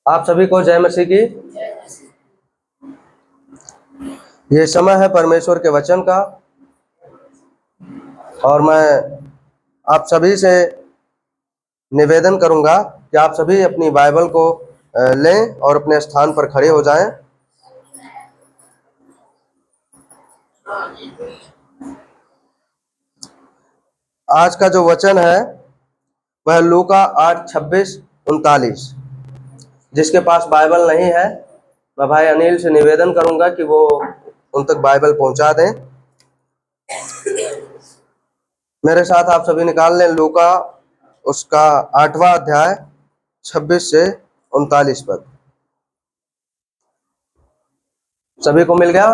आप सभी को जय मसीह की। ये समय है परमेश्वर के वचन का और मैं आप सभी से निवेदन करूंगा कि आप सभी अपनी बाइबल को लें और अपने स्थान पर खड़े हो जाएं। आज का जो वचन है वह लूका 8:26-39। जिसके पास बाइबल नहीं है मैं भाई अनिल से निवेदन करूंगा कि वो उन तक बाइबल पहुंचा दें। मेरे साथ आप सभी निकाल लें लूका उसका 8वां अध्याय 26 से 39 पद। सभी को मिल गया?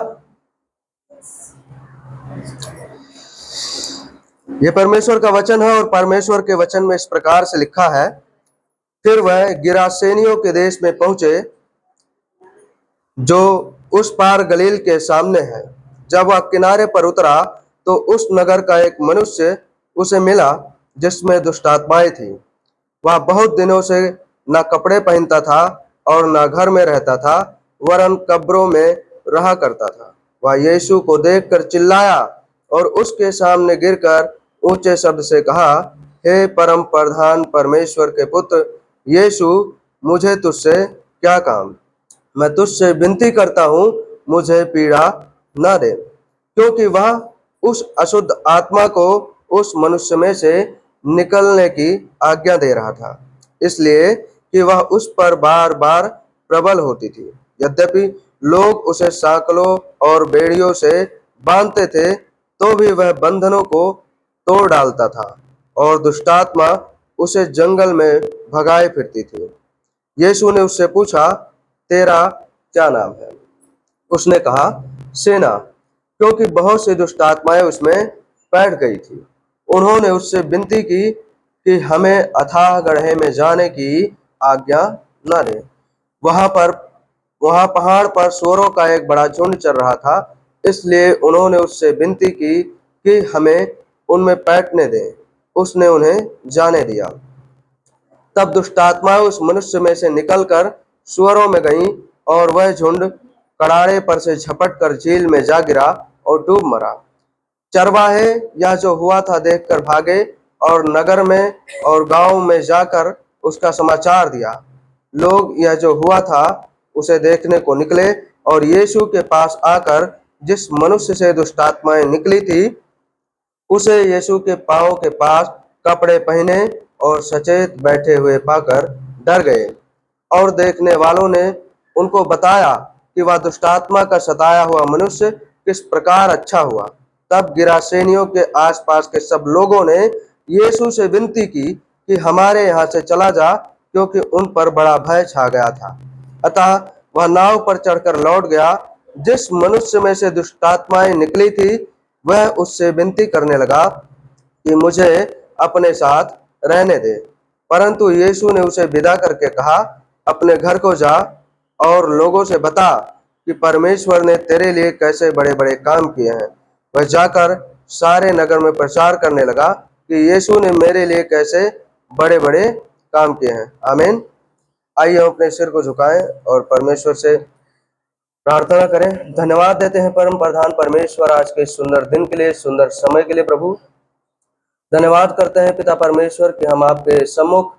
ये परमेश्वर का वचन है और परमेश्वर के वचन में इस प्रकार से लिखा है, फिर वह गिरासेनियों के देश में पहुंचे जो उस पार गलील के सामने है। जब वह किनारे पर उतरा तो उस नगर का एक मनुष्य उसे मिला जिसमें दुष्टात्माएं थी। वह बहुत दिनों से न कपड़े पहनता था और न घर में रहता था, वरन कब्रों में रहा करता था। वह यीशु को देखकर चिल्लाया और उसके सामने गिरकर ऊंचे शब्द से कहा, हे परम प्रधान परमेश्वर के पुत्र यीशु, मुझे तुझसे क्या काम? मैं तुझसे विनती करता हूँ, मुझे पीड़ा न दे। क्योंकि वह उस अशुद्ध आत्मा को उस मनुष्य में से निकलने की आज्ञा दे रहा था, इसलिए कि वह उस पर बार बार प्रबल होती थी। यद्यपि लोग उसे सांकलों और बेड़ियों से बांधते थे तो भी वह बंधनों को तोड़ डालता था और दुष्टात्मा उसे जंगल में भगाए फिरती थी। यीशु ने उससे पूछा, तेरा क्या नाम है? उसने कहा, सेना, क्योंकि बहुत सी दुष्टात्माएं उसमें बैठ गई थी। उन्होंने उससे विनती की कि हमें अथाह गड्ढे में जाने की आज्ञा न दे। वहां पहाड़ पर सूअरों का एक बड़ा झुंड चल रहा था, इसलिए उन्होंने उससे विनती की कि हमें उनमें बैठने दें। उसने उन्हें जाने दिया। तब दुष्टात्माएं उस मनुष्य में से निकलकर सूअरों में गईं और वह झुंड कड़ाड़े पर से झपट कर झील में जा गिरा और डूब मरा। चरवाहे यह जो हुआ था देखकर भागे और नगर में और गांव में जाकर उसका समाचार दिया। लोग यह जो हुआ था उसे देखने को निकले और यीशु के पास आकर जिस मनुष्य से दुष्टात्माएं निकली थी उसे यीशु के पांव के पास कपड़े पहने और सचेत बैठे हुए पाकर डर गए। और देखने वालों ने उनको बताया कि वह दुष्टात्मा का सताया हुआ मनुष्य किस प्रकार अच्छा हुआ। तब गिरासेनियों के आसपास के सब लोगों ने यीशु से विनती की कि हमारे यहाँ से चला जा, क्योंकि उन पर बड़ा भय छा गया था। अतः वह नाव पर चढ़कर लौट गया। जिस मनुष्य में से दुष्टात्माएं निकली थी वह उससे विनती करने लगा कि मुझे अपने साथ रहने दे, परंतु यीशु ने उसे विदा करके कहा, अपने घर को जा और लोगों से बता कि परमेश्वर ने तेरे लिए कैसे बड़े बड़े काम किए हैं। वह जाकर सारे नगर में प्रचार करने लगा कि यीशु ने मेरे लिए कैसे बड़े बड़े काम किए हैं। आमीन। आइए हम अपने सिर को झुकाएं और परमेश्वर से प्रार्थना करें। धन्यवाद देते हैं परम प्रधान परमेश्वर आज के सुंदर दिन के लिए, सुंदर समय के लिए। प्रभु धन्यवाद करते हैं पिता परमेश्वर कि हम आपके सम्मुख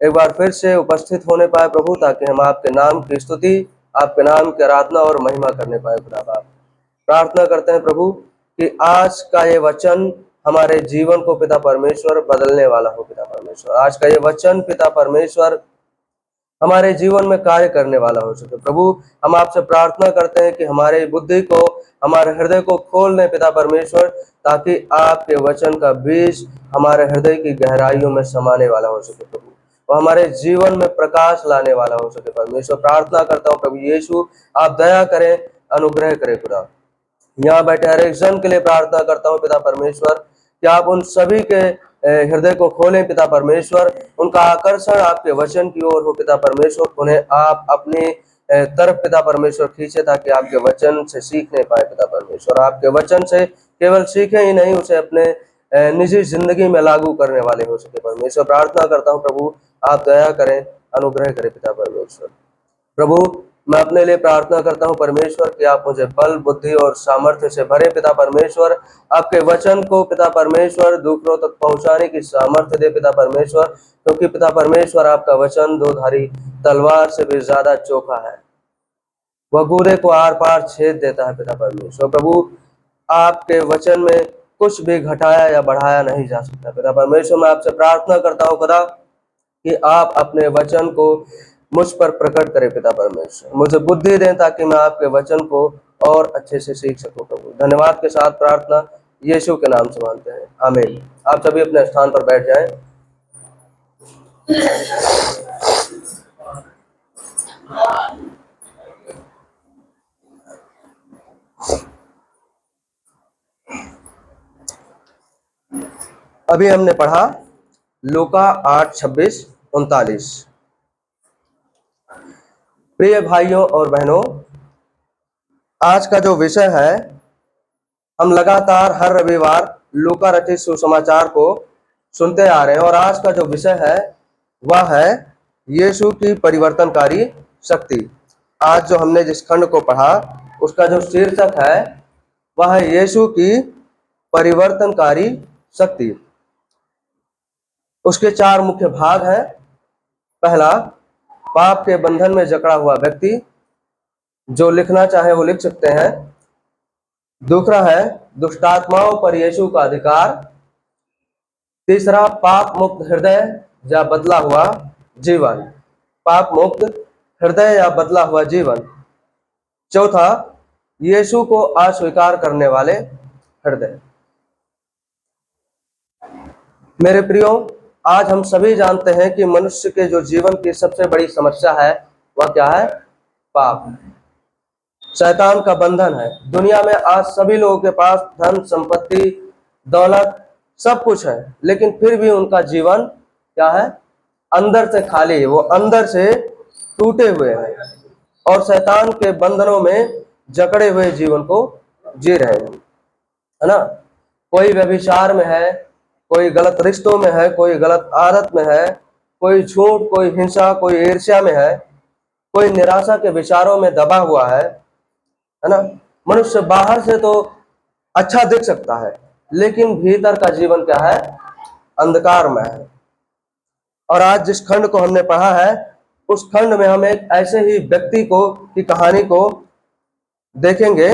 एक बार फिर से उपस्थित होने पाए प्रभु, ताकि हम आपके नाम की स्तुति, आपके नाम की आराधना और महिमा करने पाए। खुदा बाप प्रार्थना करते हैं प्रभु कि आज का ये वचन हमारे जीवन को पिता परमेश्वर बदलने वाला हो। पिता परमेश्वर आज का ये वचन पिता परमेश्वर हमारे जीवन में कार्य करने वाला हो सके। प्रभु हम आपसे प्रार्थना करते हैं कि हमारे बुद्धि को, हमारे हृदय को खोल दें पिता परमेश्वर, ताकि आपके वचन का बीज हमारे हृदय की गहराइयों में समाने वाला हो सके। प्रभु वो हमारे जीवन में प्रकाश लाने वाला हो सके। परमेश्वर प्रार्थना करता हूँ प्रभु यीशु, आप दया करें, अनुग्रह करें। खुदा यहाँ बैठे हर एक जन के लिए प्रार्थना करता हूँ पिता परमेश्वर कि आप उन सभी के हृदय को खोलें पिता परमेश्वर, उनका आकर्षण आपके वचन की ओर हो पिता परमेश्वर, उन्हें आप अपनी तरफ पिता परमेश्वर खींचे, ताकि आपके वचन से सीखने पाए पिता परमेश्वर। आपके वचन से केवल सीखें ही नहीं, उसे अपने निजी जिंदगी में लागू करने वाले हो सके परमेश्वर। प्रार्थना करता हूँ प्रभु, आप दया करें, अनुग्रह करें पिता परमेश्वर। प्रभु, मैं अपने लिए प्रार्थना करता हूँ परमेश्वर कि आप मुझे बल, बुद्धि और सामर्थ्य से भरे पिता परमेश्वर। आपके वचन को पिता परमेश्वर दूसरों तक पहुंचाने की सामर्थ्य दे पिता परमेश्वर, क्योंकि पिता परमेश्वर आपका वचन दो धारी तलवार से भी ज्यादा चोखा है, वह गूदे को आर पार छेद देता है पिता परमेश्वर। प्रभु, आपके वचन में कुछ भी घटाया या बढ़ाया नहीं जा सकता पिता परमेश्वर। मैं आपसे प्रार्थना करता हूँ खुदा कि आप अपने वचन को मुझ पर प्रकट करें पिता परमेश्वर, मुझे बुद्धि दें ताकि मैं आपके वचन को और अच्छे से सीख सकूं प्रभु। धन्यवाद के साथ प्रार्थना यीशु के नाम से मांगते हैं, आमीन। आप सभी अपने स्थान पर बैठ जाएं। अभी हमने पढ़ा लूका 8:26-39। प्रिय भाइयों और बहनों, आज का जो विषय है, हम लगातार हर रविवार लूका रचित सुसमाचार को सुनते आ रहे हैं और आज का जो विषय है वह है यीशु की परिवर्तनकारी शक्ति। आज जो हमने जिस खंड को पढ़ा उसका जो शीर्षक है वह है यीशु की परिवर्तनकारी शक्ति। उसके 4 मुख्य भाग हैं। पहला, पाप के बंधन में जकड़ा हुआ व्यक्ति, जो लिखना चाहे वो लिख सकते हैं। दूसरा है दुष्टात्माओं पर यीशु का अधिकार। तीसरा, पाप मुक्त हृदय या बदला हुआ जीवन, पाप मुक्त हृदय या बदला हुआ जीवन। चौथा, यीशु को अस्वीकार करने वाले हृदय। मेरे प्रियो, आज हम सभी जानते हैं कि मनुष्य के जो जीवन की सबसे बड़ी समस्या है वह क्या है? पाप, शैतान का बंधन है। दुनिया में आज सभी लोगों के पास धन, संपत्ति, दौलत सब कुछ है, लेकिन फिर भी उनका जीवन क्या है? अंदर से खाली है, वो अंदर से टूटे हुए हैं और शैतान के बंधनों में जकड़े हुए जीवन को जी रहे हैं, है ना। कोई व्यभिचार में है, कोई गलत रिश्तों में है, कोई गलत आदत में है, कोई झूठ, कोई हिंसा, कोई ईर्ष्या में है, कोई निराशा के विचारों में दबा हुआ है ना। मनुष्य बाहर से तो अच्छा दिख सकता है, लेकिन भीतर का जीवन क्या है? अंधकार में है। और आज जिस खंड को हमने पढ़ा है, उस खंड में हम एक ऐसे ही व्यक्ति को की कहानी को देखेंगे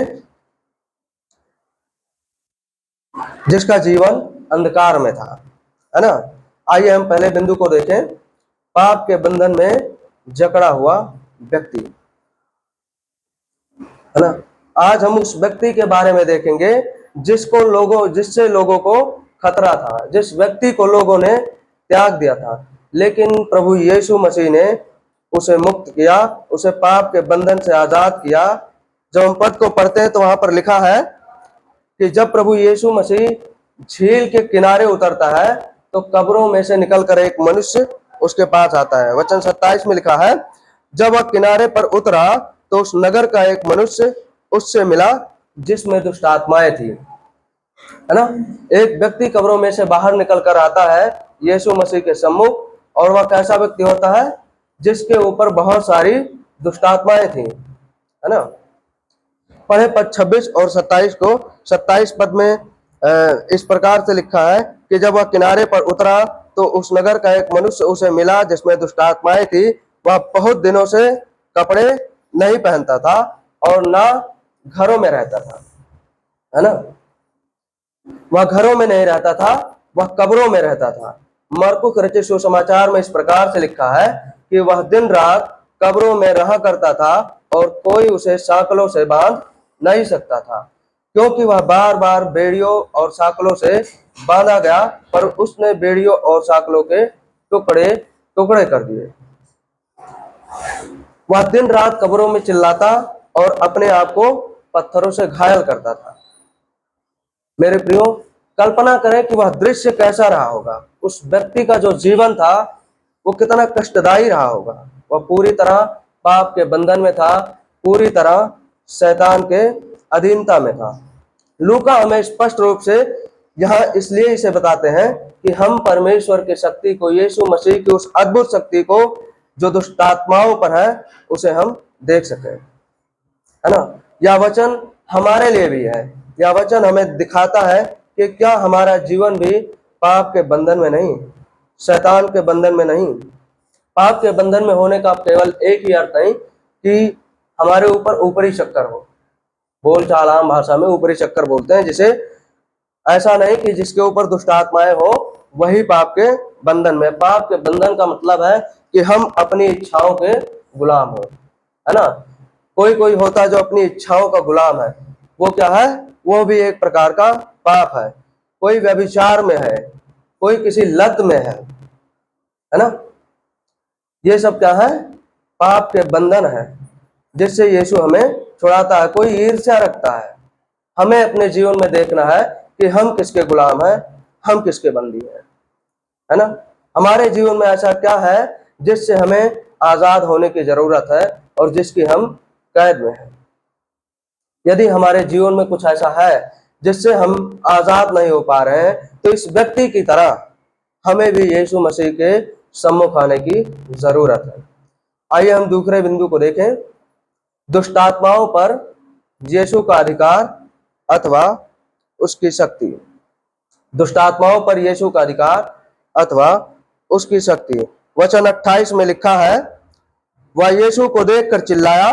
जिसका जीवन अंधकार में था, है ना। आइए हम पहले बिंदु को देखें, पाप के बंधन में जकड़ा हुआ व्यक्ति, है ना। आज हम उस व्यक्ति के बारे में देखेंगे जिससे लोगों को खतरा था, जिस व्यक्ति को लोगों ने त्याग दिया था, लेकिन प्रभु यीशु मसीह ने उसे मुक्त किया, उसे पाप के बंधन से आजाद किया। जब हम पद को पढ़ते हैं तो वहां पर लिखा है कि जब प्रभु यीशु मसीह झील के किनारे उतरता है तो कब्रों में से निकलकर एक मनुष्य उसके पास आता है। वचन 27 में लिखा है, जब वह किनारे पर उतरा तो उस नगर का एक मनुष्य उससे मिला जिसमें दुष्ट आत्माएं थी, है ना। एक व्यक्ति कब्रों में से बाहर निकल कर आता है यीशु मसीह के सम्मुख, और वह कैसा व्यक्ति होता है? जिसके ऊपर बहुत सारी दुष्ट आत्माएं थी, है ना। पढ़े पद 26 और 27 को। 27 पद में इस प्रकार से लिखा है कि जब वह किनारे पर उतरा तो उस नगर का एक मनुष्य उसे मिला जिसमें दुष्ट आत्माएं थी। वह बहुत दिनों से कपड़े नहीं पहनता था और ना घरों में रहता था, है ना। वह घरों में नहीं रहता था, वह कब्रों में रहता था। मरकुस रचित सुसमाचार में इस प्रकार से लिखा है कि वह दिन रात कब्रों में रहा करता था और कोई उसे साकलों से बांध नहीं सकता था, क्योंकि वह बार बार बेड़ियों और साकलों से बांधा गया, पर उसने बेड़ियों और साकलों के टुकड़े टुकड़े कर दिए। वह दिन रात कब्रों में चिल्लाता और अपने आप को पत्थरों से घायल करता था। मेरे प्रियो, कल्पना करें कि वह दृश्य कैसा रहा होगा। उस व्यक्ति का जो जीवन था वो कितना कष्टदायी रहा होगा। वह पूरी तरह पाप के बंधन में था, पूरी तरह शैतान के अधीनता में था। लूका हमें स्पष्ट रूप से यहाँ इसलिए इसे बताते हैं कि हम परमेश्वर की शक्ति को, यीशु मसीह की उस अद्भुत शक्ति को जो दुष्ट आत्माओं पर है, उसे हम देख सकें, है ना। यह वचन हमारे लिए भी है। यह वचन हमें दिखाता है कि क्या हमारा जीवन भी पाप के बंधन में नहीं, शैतान के बंधन में नहीं। पाप के बंधन में होने का केवल एक ही अर्थ नहीं कि हमारे ऊपर ऊपरी चक्कर हो, बोल चाल आम भाषा में ऊपरी चक्कर बोलते हैं जिसे। ऐसा नहीं कि जिसके ऊपर दुष्ट आत्माएं हो वही पाप के बंधन में। पाप के बंधन का मतलब है कि हम अपनी इच्छाओं के गुलाम हो, है ना। कोई कोई होता है जो अपनी इच्छाओं का गुलाम है, वो क्या है, वो भी एक प्रकार का पाप है। कोई व्यभिचार में है, कोई किसी लत में है ना। ये सब क्या है, पाप के बंधन है जिससे यीशु हमें छुड़ाता है। कोई ईर्ष्या रखता है। हमें अपने जीवन में देखना है कि हम किसके गुलाम हैं, हम किसके बंदी हैं, है ना। हमारे जीवन में ऐसा क्या है जिससे हमें आजाद होने की जरूरत है और जिसकी हम कैद में हैं। यदि हमारे जीवन में कुछ ऐसा है जिससे हम आजाद नहीं हो पा रहे हैं, तो इस व्यक्ति की तरह हमें भी यीशु मसीह के सम्मुख आने की जरूरत है। आइए हम दूसरे बिंदु को देखें, दुष्ट आत्माओं पर यीशु का अधिकार अथवा उसकी शक्ति। दुष्ट आत्माओं पर यीशु का अधिकार अथवा उसकी शक्ति। वचन 28 में लिखा है, वह यीशु को देखकर चिल्लाया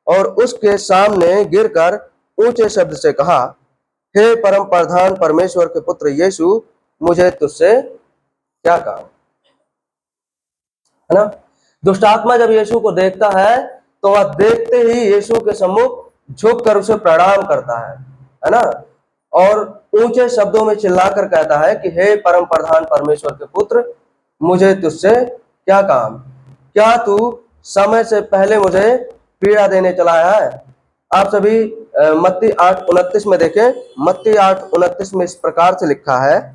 और उसके सामने गिरकर ऊंचे शब्द से कहा, हे परम प्रधान परमेश्वर के पुत्र यीशु, मुझे तुझसे क्या काम, है ना। दुष्ट आत्मा जब यीशु को देखता है तो वह देखते ही यीशु के सम्मुख झुक कर उसे प्रणाम करता है ना। और ऊंचे शब्दों में चिल्लाकर कहता है कि हे परम प्रधान परमेश्वर के पुत्र, मुझे तुझसे क्या काम, क्या तू समय से पहले मुझे पीड़ा देने चला आया है। आप सभी मत्ती 8:29 में देखें। मत्ती 8:29 में इस प्रकार से लिखा है,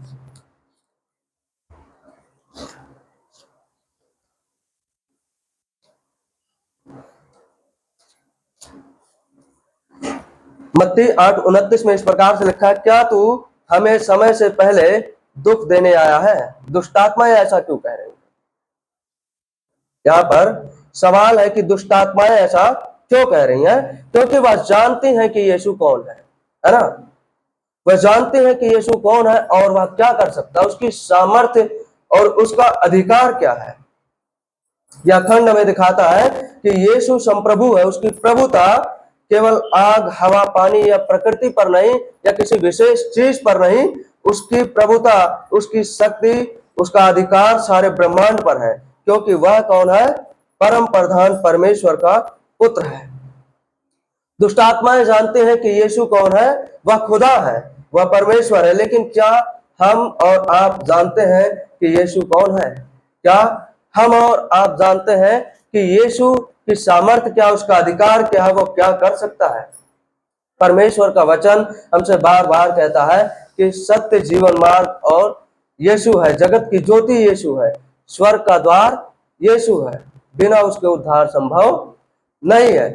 मत्ती 8:29 में इस प्रकार से लिखा है, क्या तू हमें समय से पहले दुख देने आया है। दुष्टात्माएं ऐसा क्यों कह रही हैं। यहाँ पर सवाल है कि दुष्टात्माएं ऐसा क्यों कह रही हैं, क्योंकि वह जानती हैं कि यीशु कौन है ना। वह जानते हैं कि यीशु कौन है और वह क्या कर सकता है, उसकी सामर्थ्य और उसका अधिकार क्या है। यह खंड हमें दिखाता है कि यीशु संप्रभु है। उसकी प्रभुता केवल आग, हवा, पानी या प्रकृति पर नहीं, या किसी विशेष चीज पर नहीं। उसकी प्रभुता, उसकी शक्ति, उसका अधिकार सारे ब्रह्मांड पर है, क्योंकि वह कौन है, परम प्रधान परमेश्वर का पुत्र है। दुष्ट आत्माएं जानते हैं कि यीशु कौन है, वह खुदा है, वह परमेश्वर है। लेकिन क्या हम और आप जानते हैं कि यीशु कौन है। क्या हम और आप जानते हैं कि यीशु की सामर्थ्य क्या, उसका अधिकार क्या है, वो क्या कर सकता है। परमेश्वर का वचन हमसे बार बार कहता है कि सत्य, जीवन मार्ग और यीशु है, जगत की ज्योति यीशु है, स्वर्ग का द्वार यीशु है, बिना उसके उद्धार संभव नहीं है।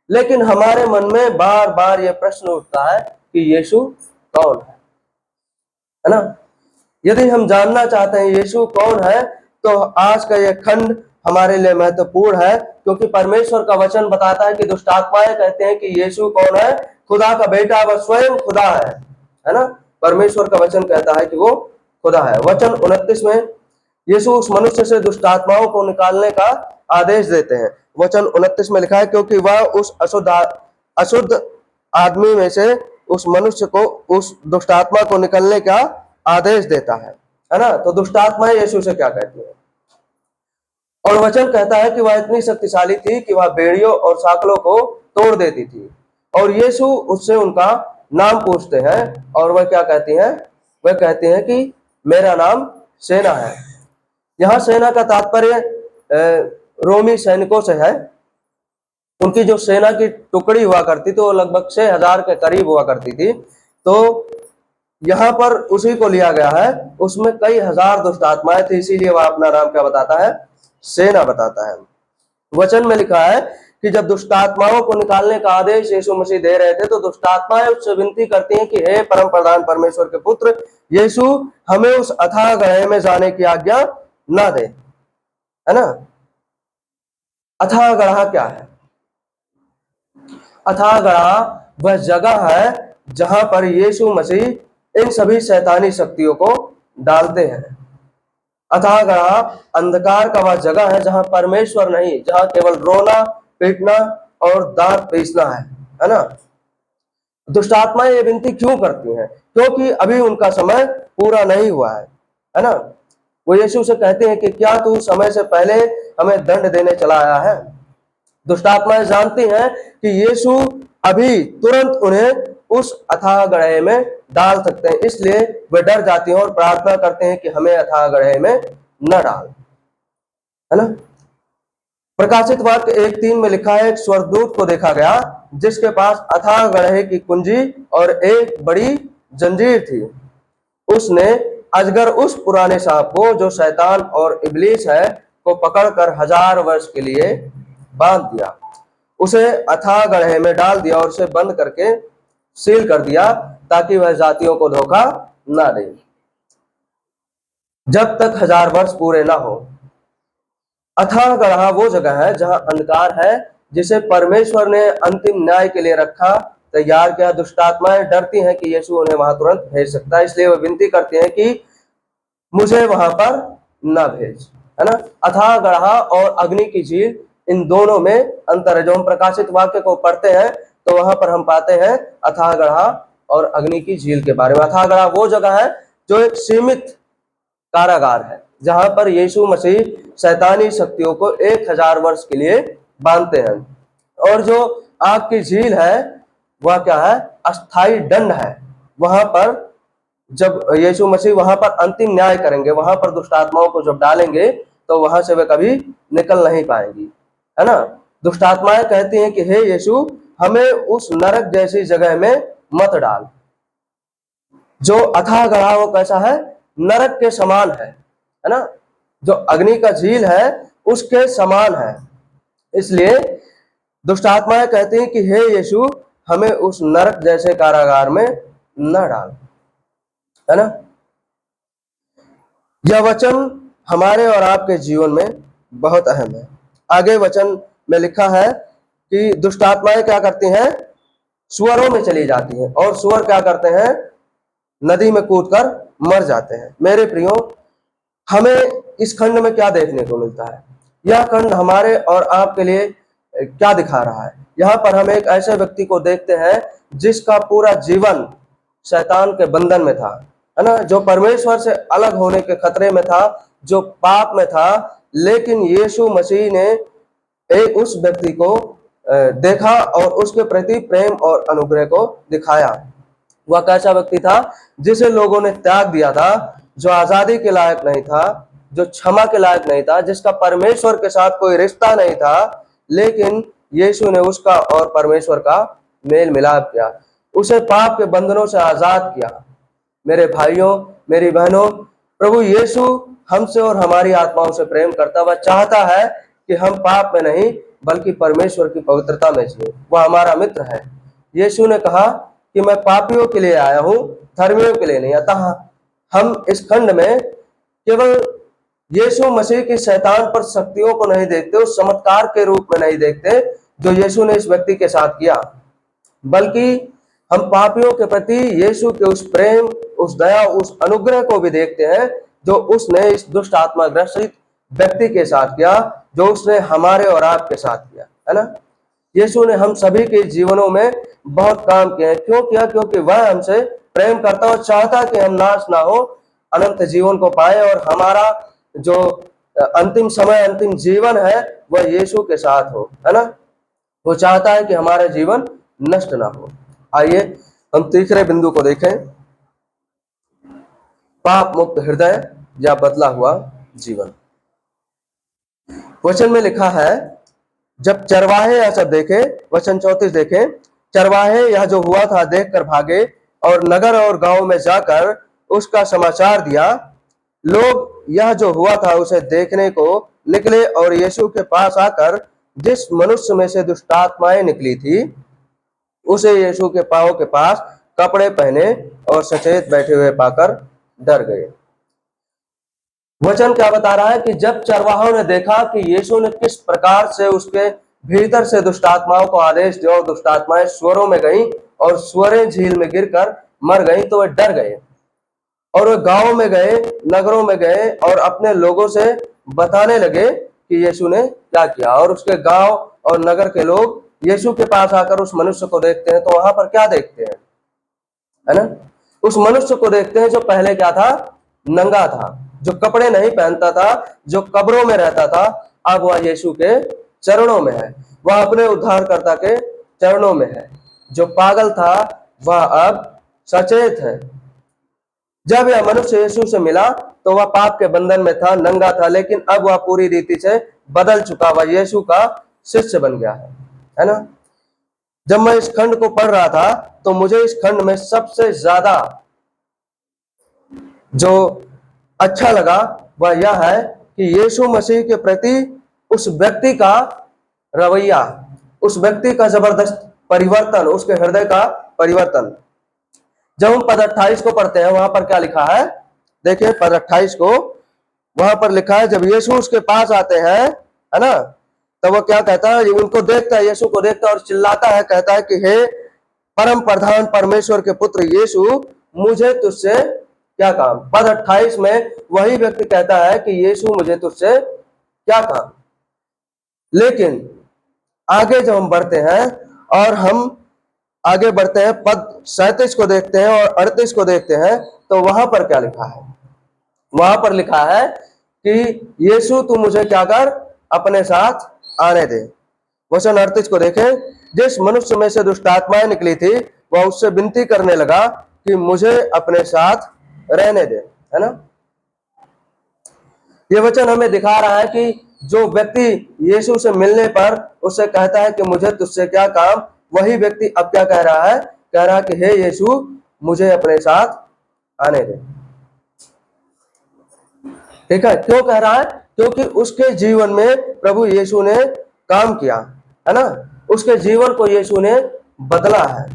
लेकिन हमारे मन में बार बार यह प्रश्न उठता है कि यीशु कौन है ना। यदि हम जानना चाहते हैं यीशु कौन है, तो आज का यह खंड हमारे लिए महत्वपूर्ण है, क्योंकि परमेश्वर का वचन बताता है कि दुष्ट आत्माएं कहते हैं कि यीशु कौन है, खुदा का बेटा, वह स्वयं खुदा है ना। परमेश्वर का वचन कहता है कि वो खुदा है। वचन 29 में यीशु उस मनुष्य से दुष्ट आत्माओं को निकालने का आदेश देते हैं। वचन 29 में लिखा है, क्योंकि वह उस अशुद्ध आदमी में से उस मनुष्य को, उस दुष्ट आत्मा को निकलने का आदेश देता है ना। तो दुष्ट आत्माएं यीशु से क्या कहती है, और वचन कहता है कि वह इतनी शक्तिशाली थी कि वह बेड़ियों और साकलों को तोड़ देती थी। और यीशु उससे उनका नाम पूछते हैं और वह क्या कहती हैं, वह कहती हैं कि मेरा नाम सेना है। यहाँ सेना का तात्पर्य रोमी सैनिकों से है। उनकी जो सेना की टुकड़ी हुआ करती थी वो लगभग 6000 के करीब हुआ करती थी। तो यहाँ पर उसी को लिया गया है। उसमें कई हजार दुष्ट आत्माएं थी, इसीलिए वह अपना नाम क्या बताता है, सेना बताता है। वचन में लिखा है कि जब दुष्ट आत्माओं को निकालने का आदेश यीशु मसीह दे रहे थे, तो दुष्ट आत्माएं उससे विनती करती हैं कि हे परम प्रधान परमेश्वर के पुत्र यीशु, हमें उस अथाह गड्ढे में जाने की आज्ञा ना दे। है ना? अथाह गड्ढा क्या है? अथाह गड्ढा वह जगह है जहां पर यीशु मसीह इन सभी शैतानी शक्तियों को डालते हैं। अथाह गड्ढा अंधकार का वह जगह है जहां परमेश्वर नहीं, जहां केवल रोना, पीटना और दांत पीसना है ना? दुष्ट आत्माएं ये विनती क्यों करती हैं? क्योंकि अभी उनका समय पूरा नहीं हुआ है ना? वो यीशु से कहते हैं कि क्या तू समय से पहले हमें दंड देने चला आया है? दुष्ट आत्माएं जानती हैं कि यीशु अभी तुरंत उन्हें उस अथाह गड्ढे में डाल सकते हैं, इसलिए वे डर जाती हैं और प्रार्थना करते हैं कि हमें अथाह गड्ढे में न डाल। है ना? प्रकाशित वाक्य 1:3 में लिखा है, एक स्वर्गदूत को देखा गया जिसके पास अथाह गड्ढे की कुंजी और एक बड़ी जंजीर थी। उसने अजगर, उस पुराने सांप को जो शैतान और इब्लीस है, को पकड़कर 1000 वर्ष के लिए बांध दिया। उसे अथाह गड्ढे में डाल दिया और उसे बंद करके सील कर दिया ताकि वह जातियों को धोखा ना दे जब तक 1000 वर्ष पूरे ना हो। अथाह गड्ढा वो जगह है जहां अंधकार है, जिसे परमेश्वर ने अंतिम न्याय के लिए रखा, तैयार किया। दुष्ट आत्माएं डरती हैं कि यीशु उन्हें वहां तुरंत भेज सकता है, इसलिए वो विनती करती हैं कि मुझे वहां पर ना भेज। है ना? अथाह गड्ढा और अग्नि की झील, इन दोनों में अंतर है। जो हम प्रकाशित वाक्य को पढ़ते हैं तो वहां पर हम पाते हैं अथाह गड्ढा और अग्नि की झील के बारे में। अथाह गड्ढा वो जगह है जो एक सीमित कारागार है, जहां पर यीशु मसीह शैतानी शक्तियों को 1000 वर्ष के लिए बांधते हैं। और जो आग की झील है वह क्या है? अस्थाई दंड है। वहां पर जब यीशु मसीह वहां पर अंतिम न्याय करेंगे, वहां पर दुष्ट आत्माओं को जब डालेंगे तो वहां से वे कभी निकल नहीं पाएंगी। है ना? दुष्ट आत्माएं कहती हैं कि हे यीशु, हमें उस नरक जैसी जगह में मत डाल। जो अथाह गड्ढा वो कैसा है? नरक के समान है ना? जो अग्नि का झील है उसके समान है। इसलिए दुष्ट आत्माएं कहती हैं कि हे यीशु, हमें उस नरक जैसे कारागार में न डाल। है ना? यह वचन हमारे और आपके जीवन में बहुत अहम है। आगे वचन में लिखा है कि दुष्ट आत्माएं क्या करती हैं? सुअरों में चली जाती हैं, और सुअर क्या करते हैं? नदी में कूदकर मर जाते हैं। मेरे प्रियो, हमें इस खंड में क्या देखने को मिलता है? यह खंड हमारे और आपके लिए क्या दिखा रहा है? यहाँ पर हम एक ऐसे व्यक्ति को देखते हैं जिसका पूरा जीवन शैतान के बंधन में था। है ना? जो परमेश्वर से अलग होने के खतरे में था, जो पाप में था, लेकिन यीशु मसीह ने उस व्यक्ति को देखा और उसके प्रति प्रेम और अनुग्रह को दिखाया। वह कैसा व्यक्ति था? जिसे लोगों ने त्याग दिया था, जो आजादी के लायक नहीं था, जो क्षमा के लायक नहीं था, जिसका परमेश्वर के साथ कोई रिश्ता नहीं था, लेकिन यीशु ने उसका और परमेश्वर का मेल मिलाप किया, उसे पाप के बंधनों से आजाद किया। मेरे भाइयों, मेरी बहनों, प्रभु यीशु हमसे और हमारी आत्माओं से प्रेम करता हुआ चाहता है कि हम पाप में नहीं बल्कि परमेश्वर की पवित्रता में जिए। वह हमारा मित्र है। यीशु ने कहा कि मैं पापियों के लिए आया हूं, धर्मियों के लिए नहीं। अतः हम इस खंड में केवल यीशु मसीह की शैतान पर शक्तियों को नहीं देखते, उस चमत्कार के रूप में नहीं देखते जो यीशु ने इस व्यक्ति के साथ किया, बल्कि हम पापियों के प्रति यीशु के उस प्रेम, उस दया, उस अनुग्रह को भी देखते हैं जो उसने इस दुष्ट आत्मा ग्रसित व्यक्ति के साथ किया, जो उसने हमारे और आपके साथ किया। है ना? यीशु ने हम सभी के जीवनों में बहुत काम किए हैं। क्यों किया? क्योंकि वह हमसे प्रेम करता और चाहता कि हम नाश ना हो, अनंत जीवन को पाए, और हमारा जो अंतिम समय, अंतिम जीवन है वह यीशु के साथ हो। है ना? वो चाहता है कि हमारा जीवन नष्ट ना हो। आइए हम तीसरे बिंदु को देखें, पाप मुक्त हृदय या बदला हुआ जीवन। वचन में लिखा है, जब चरवाहे यह सब देखे, वचन 34 देखें, चरवाहे यह जो हुआ था देखकर भागे और नगर और गांव में जाकर उसका समाचार दिया। लोग यह जो हुआ था उसे देखने को निकले और यीशु के पास आकर जिस मनुष्य में से दुष्ट आत्माएं निकली थी उसे यीशु के पांव के पास कपड़े पहने और सचेत बैठे हुए पाकर डर गए। वचन क्या बता रहा है कि जब चरवाहों ने देखा कि यीशु ने किस प्रकार से उसके भीतर से दुष्ट आत्माओं को आदेश दिया और दुष्ट आत्माएं स्वरों में गईं और स्वरें झील में गिरकर मर गईं, तो वे डर गए और वे गांवों में गए, नगरों में गए और अपने लोगों से बताने लगे कि यीशु ने क्या किया। और उसके गांव और नगर के लोग यीशु के पास आकर उस मनुष्य को देखते हैं, तो वहां पर क्या देखते हैं, है ना? उस मनुष्य को देखते हैं जो पहले क्या था, नंगा था, जो कपड़े नहीं पहनता था, जो कब्रों में रहता था, अब वह यीशु के चरणों में है, वह अपने उद्धारकर्ता के चरणों में है। जो पागल था वह अब सचेत है। जब यह मनुष्य यीशु से मिला तो वह पाप के बंधन में था, नंगा था, लेकिन अब वह पूरी रीति से बदल चुका, वह यीशु का शिष्य बन गया है ना? जब मैं इस खंड को पढ़ रहा था तो मुझे इस खंड में सबसे ज्यादा जो अच्छा लगा वह यह है कि यीशु मसीह के प्रति उस व्यक्ति का रवैया, उस व्यक्ति का जबरदस्त परिवर्तन, उसके हृदय का परिवर्तन। जब हम पद 28 को पढ़ते हैं, वहां पर क्या लिखा है, देखिए पद 28 को, वहां पर लिखा है जब यीशु उसके पास आते हैं, है ना, तब वो क्या कहता है, उनको देखता है, यीशु को देखता है और चिल्लाता है, कहता है कि हे परम प्रधान परमेश्वर के पुत्र यीशु, मुझे तुझसे क्या काम। पद 28 में वही व्यक्ति कहता है कि यीशु मुझे तुझसे क्या काम। लेकिन आगे जब हम बढ़ते हैं और हम आगे बढ़ते हैं, पद 37 को देखते हैं और 38 को देखते हैं, तो वहां पर क्या लिखा है, वहां पर लिखा है कि यीशु तू मुझे क्या कर, अपने साथ आने दे। वचन 38 को देखें, जिस मनुष्य में से दुष्ट आत्माएं निकली थी वह उससे विनती करने लगा कि मुझे अपने साथ रहने दे, है ना? ये वचन हमें दिखा रहा है कि जो व्यक्ति यीशु से मिलने पर उससे कहता है कि मुझे तुझसे क्या काम, वही व्यक्ति अब क्या कह रहा है, कह रहा है कि हे यीशु मुझे अपने साथ आने दे। ठीक है, क्यों कह रहा है? क्योंकि उसके जीवन में प्रभु यीशु ने काम किया, है ना? उसके जीवन को यीशु ने बदला है।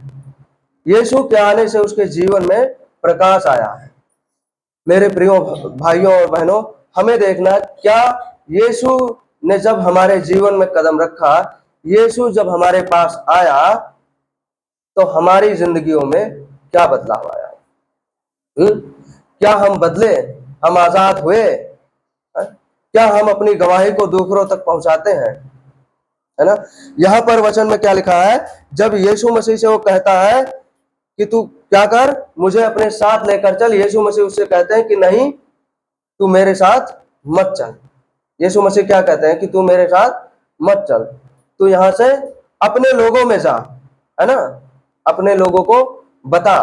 यीशु के आने से उसके जीवन में प्रकाश आया है। मेरे प्रिय भाइयों और बहनों, हमें देखना क्या यीशु ने जब हमारे जीवन में कदम रखा, यीशु जब हमारे पास आया तो हमारी जिंदगियों में क्या बदलाव आया? क्या हम बदले, हम आजाद हुए? क्या हम अपनी गवाही को दूसरों तक पहुंचाते हैं, है ना? यहां पर वचन में क्या लिखा है, जब यीशु मसीह से वो कहता है कि तू क्या कर, मुझे अपने साथ लेकर चल, यीशु मसीह उससे कहते हैं कि नहीं, तू मेरे साथ मत चल। यीशु मसीह क्या कहते हैं कि तू मेरे साथ मत चल, तू यहां से अपने लोगों में जा, है ना, अपने लोगों को बता।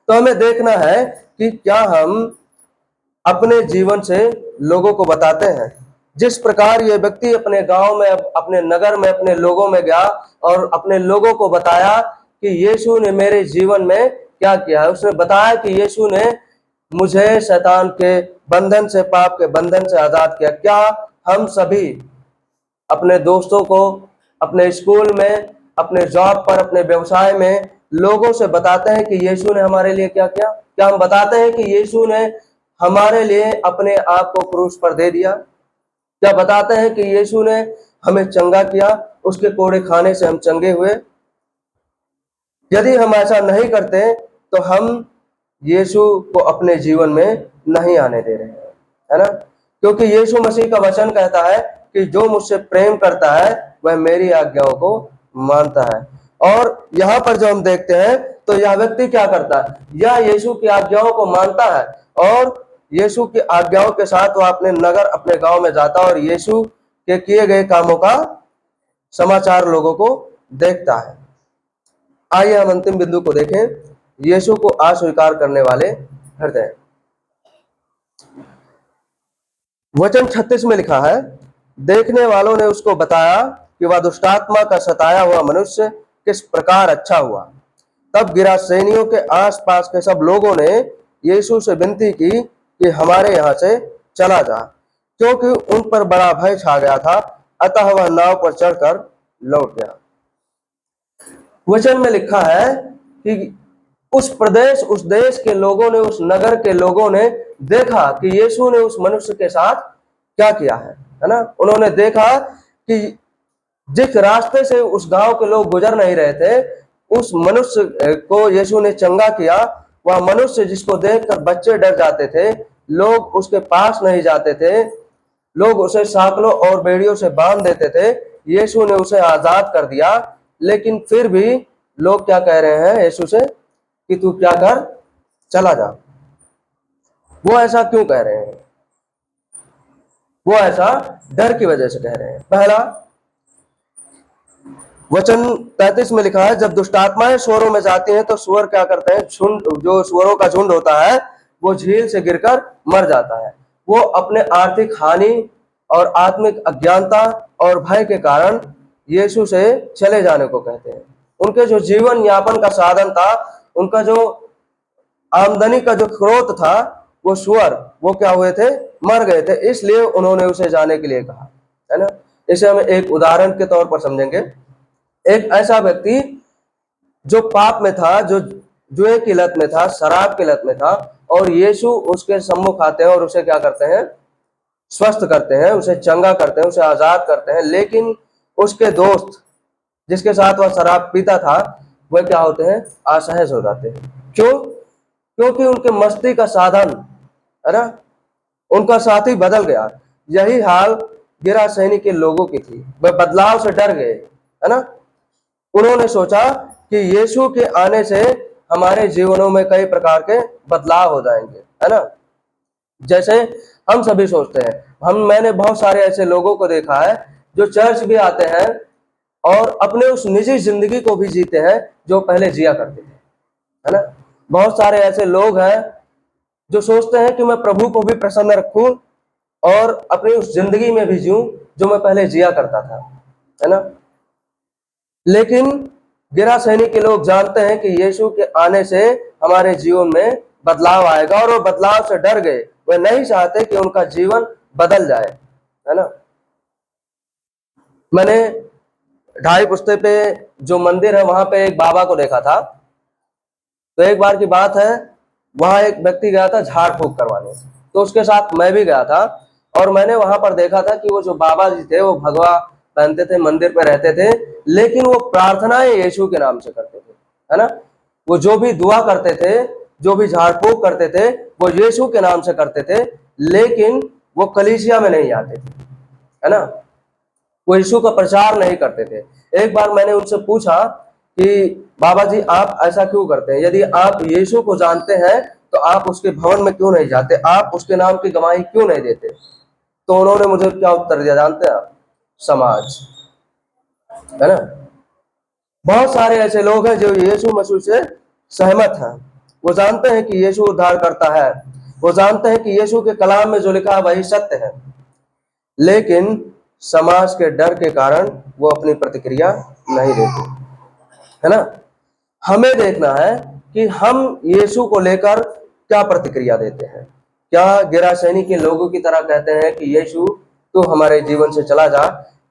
तो हमें देखना है कि क्या हम अपने जीवन से लोगों को बताते हैं। जिस प्रकार ये व्यक्ति अपने गांव में, अपने नगर में, अपने लोगों में गया और अपने लोगों को बताया कि यीशु ने मेरे जीवन में क्या किया है। उसने बताया कि यीशु ने मुझे शैतान के बंधन से, पाप के बंधन से आजाद किया। क्या हम सभी अपने दोस्तों को, अपने स्कूल में, अपने जॉब पर, अपने व्यवसाय में लोगों से बताते हैं कि यीशु ने हमारे लिए क्या किया? क्या हम बताते हैं कि यीशु ने हमारे लिए अपने आप को क्रूस पर दे दिया? क्या बताते हैं कि यीशु ने हमें चंगा किया, उसके कोड़े खाने से हम चंगे हुए? यदि हम ऐसा नहीं करते तो हम यीशु को अपने जीवन में नहीं आने दे रहे हैं, है ना? क्योंकि यीशु मसीह का वचन कहता है कि जो मुझसे प्रेम करता है वह मेरी आज्ञाओं को मानता है। और यहाँ पर जो हम देखते हैं तो यह व्यक्ति क्या करता है, यह यीशु की आज्ञाओं को मानता है और यीशु की आज्ञाओं के साथ वह अपने नगर, अपने गांव में जाता है और यीशु के किए गए कामों का समाचार लोगों को देखता है। आइए हम अंतिम बिंदु को देखें, यीशु को अस्वीकार करने वाले हृदय। वचन 36 में लिखा है, देखने वालों ने उसको बताया कि वह दुष्टात्मा का सताया हुआ मनुष्य किस प्रकार अच्छा हुआ। तब गिरासेनियों के आसपास के सब लोगों ने यीशु से विनती की कि हमारे यहाँ से चला जा, क्योंकि उन पर बड़ा भय छा गया था। अतः वह नाव पर चढ़कर लौट गया। वचन में लिखा है कि उस प्रदेश, उस देश के लोगों ने, उस नगर के लोगों ने देखा कि यीशु ने उस मनुष्य के साथ क्या किया है ना। उन्होंने देखा कि जिस रास्ते से उस गांव के लोग गुजर नहीं रहे थे, उस मनुष्य को यीशु ने चंगा किया। वह मनुष्य जिसको देखकर बच्चे डर जाते थे, लोग उसके पास नहीं जाते थे, लोग उसे साकलों और बेड़ियों से बांध देते थे, यीशु ने उसे आजाद कर दिया। लेकिन फिर भी लोग क्या कह रहे हैं यीशु से कि तू क्या कर, चला जा। वो ऐसा क्यों कह रहे हैं? वो ऐसा डर की वजह से कह रहे हैं। पहला, वचन 33 में लिखा है, जब दुष्ट आत्माएं स्वरों में जाती हैं तो सुअर क्या करते हैं, झुंड, जो सुअरों का झुंड होता है वो झील से गिरकर मर जाता है। वो अपने आर्थिक हानि और आत्मिक अज्ञानता और भय के कारण यीशु से चले जाने को कहते हैं। उनके जो जीवन यापन का साधन था, उनका जो आमदनी का जो स्रोत था, वो सुअर, वो क्या हुए थे, मर गए थे, इसलिए उन्होंने उसे जाने के लिए कहा, है ना। इसे हम एक उदाहरण के तौर पर समझेंगे। एक ऐसा व्यक्ति जो पाप में था, जो जुए की लत में था, शराब की लत में था, और यीशु उसके सम्मुख आते हैं और उसे क्या करते हैं, स्वस्थ करते हैं, उसे चंगा करते हैं, उसे आजाद करते हैं। लेकिन उसके दोस्त जिसके साथ वह शराब पीता था, वह क्या होते हैं, असहज हो जाते हैं। क्यों? क्योंकि उनके मस्ती का साधन, है ना, उनका साथी बदल गया। यही हाल गिरासेनी के लोगों की थी। वह बदलाव से डर गए, है ना। उन्होंने सोचा कि यीशु के आने से हमारे जीवनों में कई प्रकार के बदलाव हो जाएंगे, है ना। जैसे हम सभी सोचते हैं, मैंने बहुत सारे ऐसे लोगों को देखा है जो चर्च भी आते हैं और अपने उस निजी जिंदगी को भी जीते हैं जो पहले जिया करते थे, है ना। बहुत सारे ऐसे लोग हैं जो सोचते हैं कि मैं प्रभु को भी प्रसन्न रखूं और अपनी उस जिंदगी में भी जीऊं जो मैं पहले जिया करता था, है ना। लेकिन गिरासेनी के लोग जानते हैं कि यीशु के आने से हमारे जीवन में बदलाव आएगा, और वो बदलाव से डर गए। वे नहीं चाहते कि उनका जीवन बदल जाए, है ना। मैंने ढाई पुस्ते पे जो मंदिर है वहां पे एक बाबा को देखा था। तो एक बार की बात है, वहां एक व्यक्ति गया था झाड़ फूक करवाने, तो उसके साथ मैं भी गया था। और मैंने वहां पर देखा था कि वो जो बाबा जी थे वो भगवा पहनते थे, मंदिर पे रहते थे, लेकिन वो प्रार्थनाएं यीशु के नाम से करते थे, है ना। वो जो भी दुआ करते थे, जो भी झाड़ फूक करते थे, वो यीशु के नाम से करते थे, लेकिन वो कलीसिया में नहीं आते थे, है ना। वो यीशु का प्रचार नहीं करते थे। एक बार मैंने उनसे पूछा कि बाबा जी आप ऐसा क्यों करते हैं, यदि आप यीशु को जानते हैं तो आप उसके भवन में क्यों नहीं जाते, आप उसके नाम की गवाही क्यों नहीं देते? तो उन्होंने मुझे क्या उत्तर दिया जानते हैं आप? समाज, है ना। बहुत सारे ऐसे लोग हैं जो यीशु मसीह से सहमत हैं। वो जानते हैं कि यीशु उद्धार करता है, वो जानते हैं कि यीशु के कलाम में जो लिखा है वही सत्य है, लेकिन समाज के डर के कारण वो अपनी प्रतिक्रिया नहीं देते, है ना। हमें देखना है कि हम यीशु को लेकर क्या प्रतिक्रिया देते हैं। क्या गिरासेनी के लोगों की तरह कहते हैं कि यीशु तू हमारे जीवन से चला जा,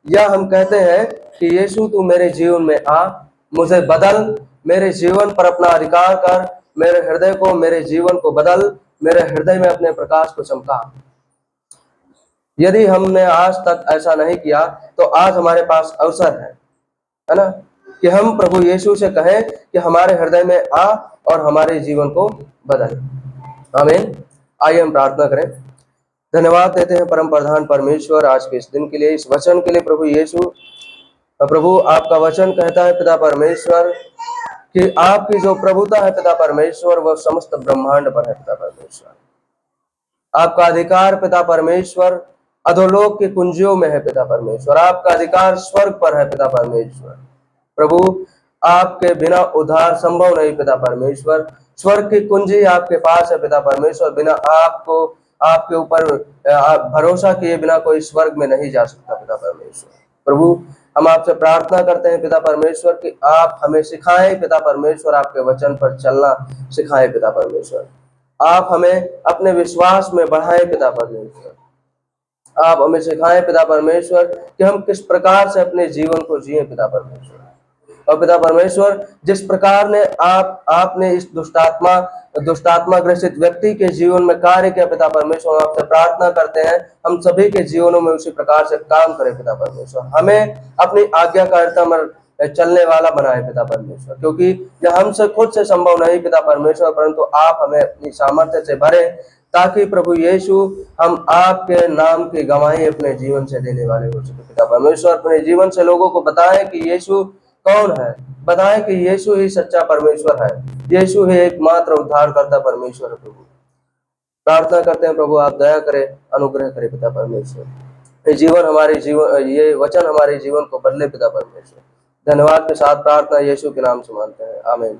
या हम कहते हैं कि यीशु तू मेरे जीवन में आ, मुझे बदल, मेरे जीवन पर अपना अधिकार कर, मेरे हृदय को, मेरे जीवन को बदल, मेरे हृदय में अपने प्रकाश को चमका। यदि हमने आज तक ऐसा नहीं किया तो आज हमारे पास अवसर है ना, कि हम प्रभु यीशु से कहें कि हमारे हृदय में आ और हमारे जीवन को बदल। आमीन। आइए हम प्रार्थना करें। धन्यवाद देते हैं परम प्रधान परमेश्वर आज के इस दिन के लिए, इस वचन के लिए। प्रभु यीशु, प्रभु आपका वचन कहता है पिता परमेश्वर कि आपकी जो प्रभुता है पिता परमेश्वर, वह समस्त ब्रह्मांड पर है पिता परमेश्वर। आपका अधिकार पिता परमेश्वर अधोलोक की कुंजियों में है पिता परमेश्वर। आपका अधिकार स्वर्ग पर है पिता परमेश्वर। प्रभु आपके बिना उद्धार संभव नहीं पिता परमेश्वर। स्वर्ग की कुंजी आपके पास है पिता परमेश्वर। बिना आपको, आपके ऊपर भरोसा किए बिना कोई स्वर्ग में नहीं जा सकता पिता परमेश्वर। प्रभु हम आपसे प्रार्थना करते हैं पिता परमेश्वर कि आप हमें सिखाएं पिता परमेश्वर, आपके वचन पर चलना सिखाएं पिता परमेश्वर। आप हमें अपने विश्वास में बढ़ाएं पिता परमेश्वर। आप हमें सिखाएं पिता परमेश्वर कि हम किस प्रकार से अपने जीवन को जिए पिता परमेश्वर। और पिता परमेश्वर, जिस प्रकार ने आपने इस दुष्टात्मा ग्रसित व्यक्ति के जीवन में कार्य किया पिता परमेश्वर, हम आपसे प्रार्थना करते हैं हम सभी के जीवनों में उसी प्रकार से काम करें पिता परमेश्वर। हमें अपनी आज्ञाकारिता में चलने वाला बनाए पिता परमेश्वर, क्योंकि यह हमसे खुद से संभव नहीं पिता परमेश्वर, परंतु आप हमें अपनी सामर्थ्य से भरे, ताकि प्रभु यीशु हम आपके नाम की गवाही अपने जीवन से देने वाले हो सके पिता परमेश्वर। अपने जीवन से लोगों को बताएं कि यीशु कौन है, बताएं कि यीशु ही सच्चा परमेश्वर है, यीशु ही एकमात्र उद्धार करता परमेश्वर है। प्रभु प्रार्थना करते हैं प्रभु आप दया करें, अनुग्रह करें पिता परमेश्वर। ये वचन हमारे जीवन को बदले पिता परमेश्वर। धन्यवाद के साथ प्रार्थना यीशु के नाम से मानते हैं, आमीन।